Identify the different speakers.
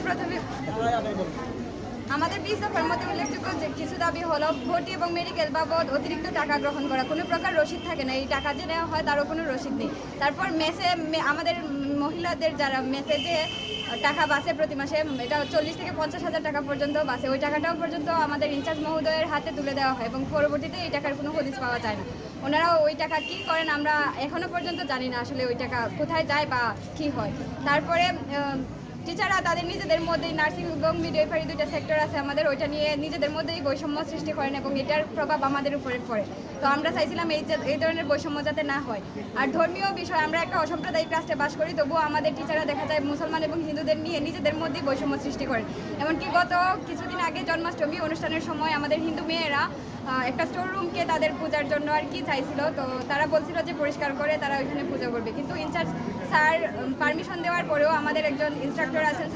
Speaker 1: প্রথমে আমাদের 20 দফার মধ্যে উল্লেখযোগ্য যে কিছু দাবি হলো ভর্তি এবং মেডিকেল বাবদ অতিরিক্ত টাকা গ্রহণ করা, কোনো প্রকার রসিদ থাকে না, এই টাকা যে নেওয়া হয় তারও কোনো রসিদ নেই। তারপর মেসে আমাদের মহিলাদের যারা মেসে যে টাকা বাসে প্রতি মাসে, এটা 40 থেকে 50,000 টাকা পর্যন্ত বাসে, ওই টাকাটাও পর্যন্ত আমাদের ইনচার্জ মহোদয়ের হাতে তুলে দেওয়া হয় এবং পরবর্তীতে এই টাকার কোনো হদিস পাওয়া যায় না। ওনারা ওই টাকা কী করেন আমরা এখনও পর্যন্ত জানি না আসলে ওই টাকা কোথায় যায় বা কী হয়। তারপরে টিচাররা তাদের নিজেদের মধ্যেই, নার্সিং এবং মিডওয়াইফারি দুইটা সেক্টর আছে আমাদের, ওইটা নিয়ে নিজেদের মধ্যেই বৈষম্য সৃষ্টি করেন এবং এটার প্রভাব আমাদের উপরে পড়ে। তো আমরা চাইছিলাম এই ধরনের বৈষম্য যাতে না হয়। আর ধর্মীয় বিষয়, আমরা একটা অসাম্প্রদায়িক রাষ্ট্রে বাস করি, তবুও আমাদের টিচাররা দেখা যায় মুসলমান এবং হিন্দুদের নিয়ে নিজেদের মধ্যেই বৈষম্য সৃষ্টি করেন। এমনকি গত কিছুদিন আগে জন্মাষ্টমী অনুষ্ঠানের সময় আমাদের হিন্দু মেয়েরা একটা স্টোর রুমকে তাদের পূজার জন্য আর কি চাইছিল, তো তারা বলছিল যে পরিষ্কার করে তারা ওইখানে পূজা করবে, কিন্তু ইনচার্জ স্যার পারমিশন দেওয়ার পরেও আমাদের একজন ইনস্ট্রাক্টর আছেন